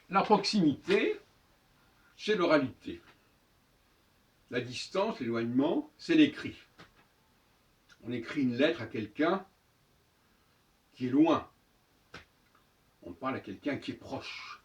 La proximité, c'est l'oralité. La distance, l'éloignement, c'est l'écrit. On écrit une lettre à quelqu'un qui est loin. On parle à quelqu'un qui est proche,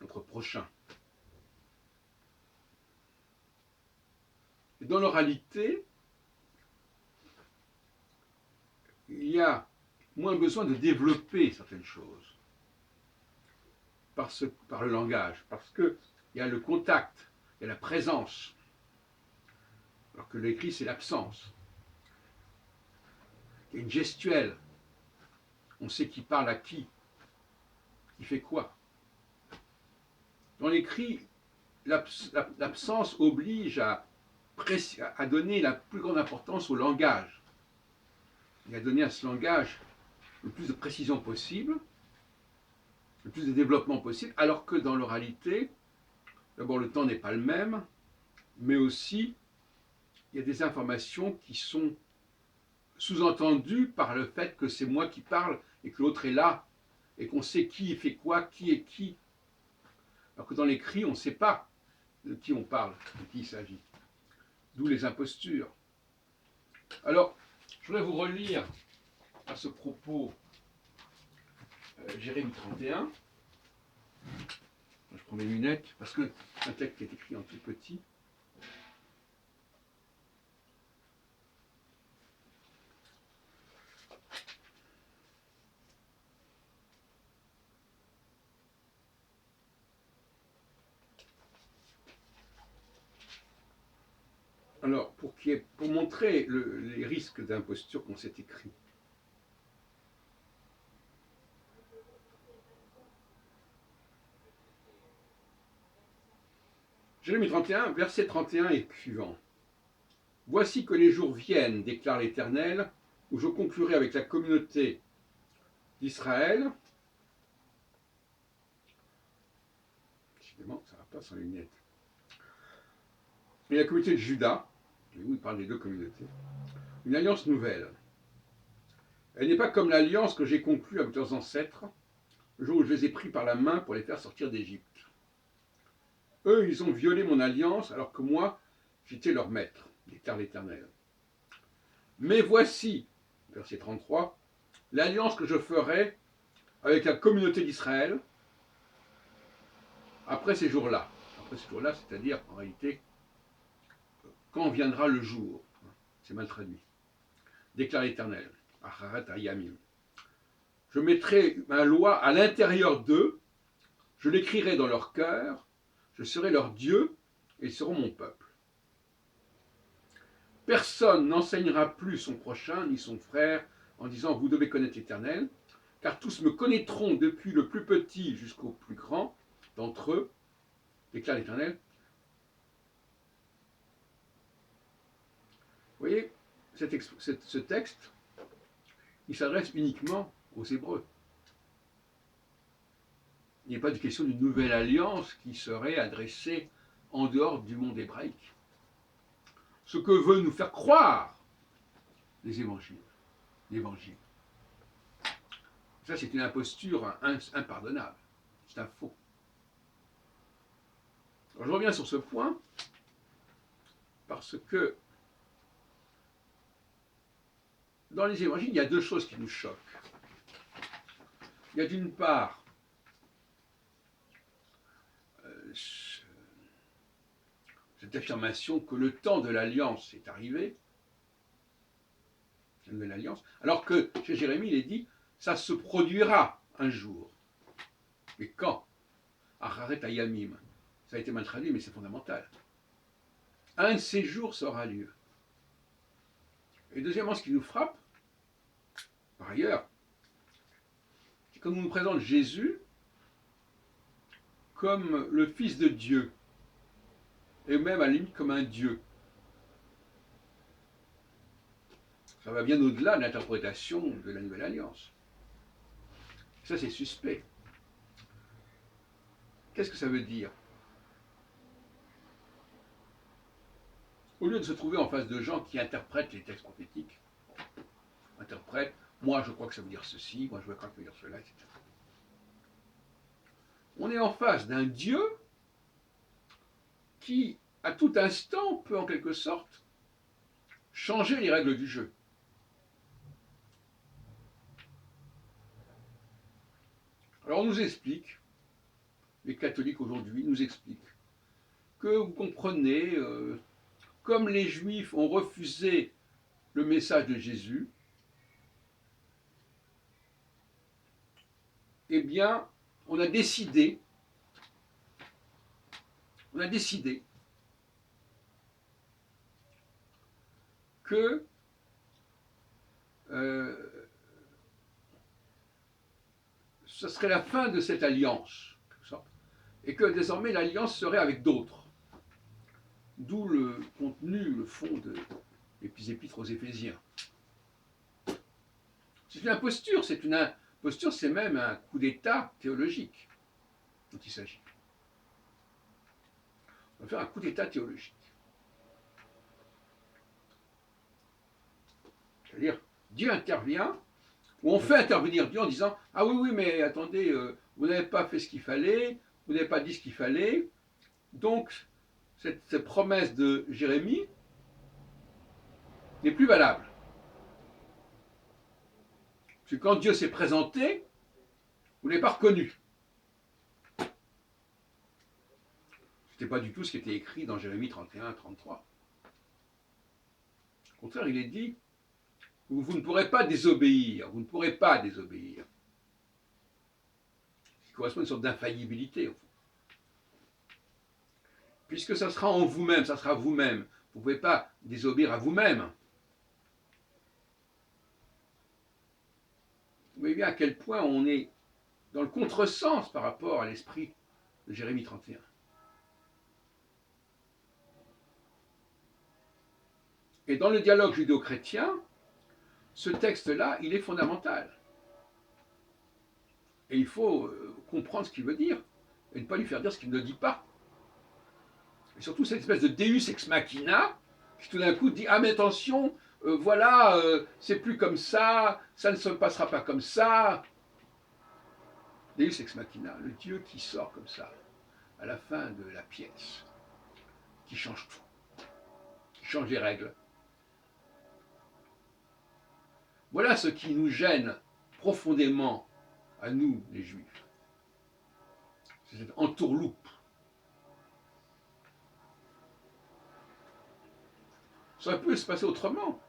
notre prochain. Et dans l'oralité, il y a moins besoin de développer certaines choses par le langage, parce qu'il y a le contact, il y a la présence, alors que l'écrit, c'est l'absence. Il y a une gestuelle, on sait qui parle à qui fait quoi. Dans l'écrit, l'absence oblige à donner la plus grande importance au langage, et à donner à ce langage le plus de précision possible, le plus de développement possible, alors que dans l'oralité, d'abord le temps n'est pas le même, mais aussi il y a des informations qui sont sous-entendues par le fait que c'est moi qui parle et que l'autre est là, et qu'on sait qui fait quoi, qui est qui. Alors que dans l'écrit, on ne sait pas de qui on parle, de qui il s'agit. D'où les impostures. Alors, je voudrais vous relire à ce propos Jérémie 31. Je prends mes lunettes parce que c'est un texte qui est écrit en tout petit. Alors, pour montrer les risques d'imposture qu'on s'est écrit. Jérémie 31, verset 31 et suivant. Voici que les jours viennent, déclare l'Éternel, où je conclurai avec la communauté d'Israël. Décidément, ça ne va pas sans lunettes. Et la communauté de Juda, et où il parle des deux communautés, une alliance nouvelle. Elle n'est pas comme l'alliance que j'ai conclue avec leurs ancêtres, le jour où je les ai pris par la main pour les faire sortir d'Égypte. Eux, ils ont violé mon alliance, alors que moi, j'étais leur maître, déclare l'Éternel. Mais voici, verset 33, l'alliance que je ferai avec la communauté d'Israël après ces jours-là. Après ces jours-là, c'est-à-dire, en réalité, quand viendra le jour. C'est mal traduit. Déclare l'Éternel. Acharat Ayamim. Je mettrai ma loi à l'intérieur d'eux, je l'écrirai dans leur cœur, je serai leur Dieu, et ils seront mon peuple. Personne n'enseignera plus son prochain, ni son frère, en disant « Vous devez connaître l'Éternel », car tous me connaîtront depuis le plus petit jusqu'au plus grand d'entre eux, déclare l'Éternel. Vous voyez, ce texte, il s'adresse uniquement aux Hébreux. Il n'est pas de question d'une nouvelle alliance qui serait adressée en dehors du monde hébraïque. Ce que veut nous faire croire les évangiles, l'évangile. Ça, c'est une imposture impardonnable. C'est un faux. Alors, je reviens sur ce point parce que dans les évangiles, il y a deux choses qui nous choquent. Il y a d'une part cette affirmation que le temps de l'alliance est arrivé, la nouvelle alliance, alors que chez Jérémie, il est dit ça se produira un jour. Et quand? Acharet Ayamim. Ça a été mal traduit, mais c'est fondamental. Un de ces jours, ça aura lieu. Et deuxièmement, ce qui nous frappe, par ailleurs, c'est quand on nous présente Jésus comme le Fils de Dieu, et même à la limite comme un Dieu. Ça va bien au-delà de l'interprétation de la Nouvelle Alliance. Ça, c'est suspect. Qu'est-ce que ça veut dire? Au lieu de se trouver en face de gens qui interprètent les textes prophétiques, moi je crois que ça veut dire ceci, moi je crois que ça veut dire cela, etc. on est en face d'un Dieu qui, à tout instant, peut en quelque sorte changer les règles du jeu. Alors on nous explique, les catholiques aujourd'hui nous expliquent, que vous comprenez, comme les juifs ont refusé le message de Jésus, eh bien, on a décidé que ce serait la fin de cette alliance, et que désormais l'alliance serait avec d'autres. D'où le contenu, le fond de l'épître aux Éphésiens. C'est une imposture, c'est même un coup d'État théologique dont il s'agit. On va faire un coup d'État théologique. C'est-à-dire, Dieu intervient, ou on fait intervenir Dieu en disant « Ah oui, mais attendez, vous n'avez pas fait ce qu'il fallait, vous n'avez pas dit ce qu'il fallait, donc cette promesse de Jérémie n'est plus valable. » Parce que quand Dieu s'est présenté, vous ne l'avez pas reconnu. Ce n'était pas du tout ce qui était écrit dans Jérémie 31, 33. Au contraire, il est dit vous ne pourrez pas désobéir, vous ne pourrez pas désobéir. Ce qui correspond à une sorte d'infaillibilité, au fond. Puisque ça sera en vous-même, ça sera vous-même. Vous ne pouvez pas désobéir à vous-même. Vous voyez bien à quel point on est dans le contresens par rapport à l'esprit de Jérémie 31. Et dans le dialogue judéo-chrétien, ce texte-là, il est fondamental. Et il faut comprendre ce qu'il veut dire, et ne pas lui faire dire ce qu'il ne dit pas. Et surtout cette espèce de Deus ex machina, qui tout d'un coup dit « Ah mais attention, voilà, c'est plus comme ça ne se passera pas comme ça ». Deus ex machina, le Dieu qui sort comme ça, à la fin de la pièce, qui change tout, qui change les règles. Voilà ce qui nous gêne profondément à nous, les Juifs. C'est cette entourloupe. Ça peut se passer autrement.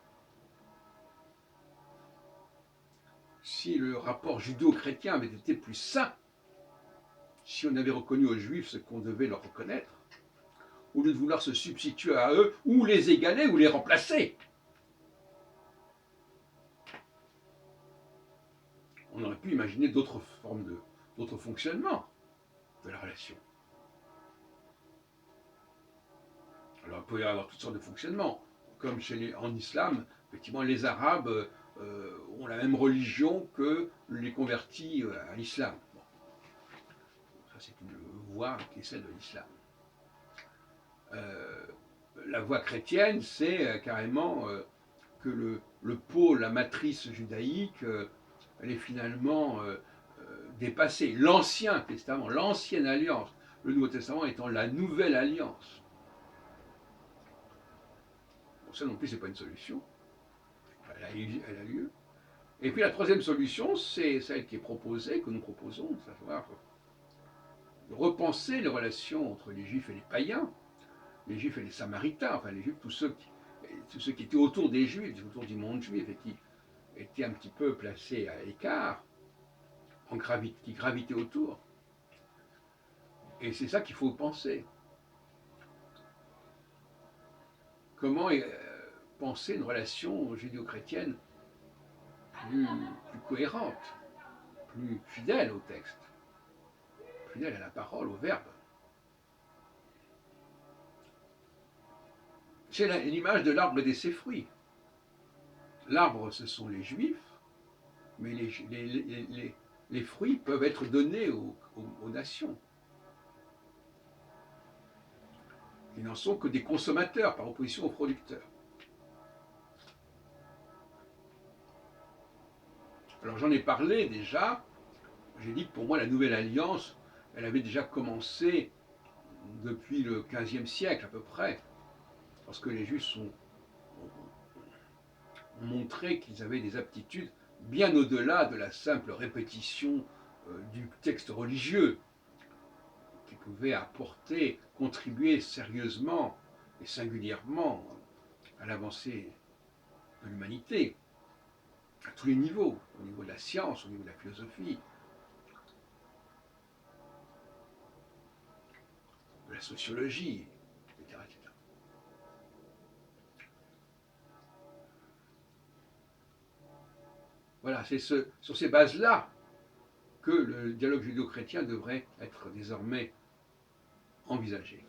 Si le rapport judéo-chrétien avait été plus sain, si on avait reconnu aux Juifs ce qu'on devait leur reconnaître, au lieu de vouloir se substituer à eux, ou les égaler, ou les remplacer, on aurait pu imaginer d'autres formes d'autres fonctionnements de la relation. Alors il peut y avoir toutes sortes de fonctionnements, comme en islam, effectivement les Arabes ont la même religion que les convertis à l'islam. Bon. Ça c'est une voie qui est celle de l'islam. La voie chrétienne, c'est carrément que le pôle, la matrice judaïque, elle est finalement dépassée. L'Ancien Testament, l'Ancienne Alliance, le Nouveau Testament étant la Nouvelle Alliance. Bon, ça non plus, ce n'est pas une solution. Elle a lieu. Et puis la troisième solution, c'est celle qui est proposée, que nous proposons, à savoir de repenser les relations entre les Juifs et les païens, les Juifs et les Samaritains, enfin les Juifs, tous ceux qui étaient autour des Juifs, autour du monde juif, et qui étaient un petit peu placés à l'écart, qui gravitaient autour. Et c'est ça qu'il faut penser. Comment penser une relation judéo-chrétienne plus cohérente, plus fidèle au texte, fidèle à la parole, au verbe. C'est l'image de l'arbre et de ses fruits. L'arbre, ce sont les Juifs, mais les fruits peuvent être donnés aux nations. Ils n'en sont que des consommateurs par opposition aux producteurs. Alors j'en ai parlé déjà, j'ai dit que pour moi la nouvelle alliance Elle avait déjà commencé depuis le XVe siècle à peu près, lorsque les Juifs ont montré qu'ils avaient des aptitudes bien au-delà de la simple répétition du texte religieux, qui pouvaient apporter, contribuer sérieusement et singulièrement à l'avancée de l'humanité, à tous les niveaux, au niveau de la science, au niveau de la philosophie, de la sociologie, etc. etc. Voilà, c'est sur ces bases-là que le dialogue judéo-chrétien devrait être désormais envisagé.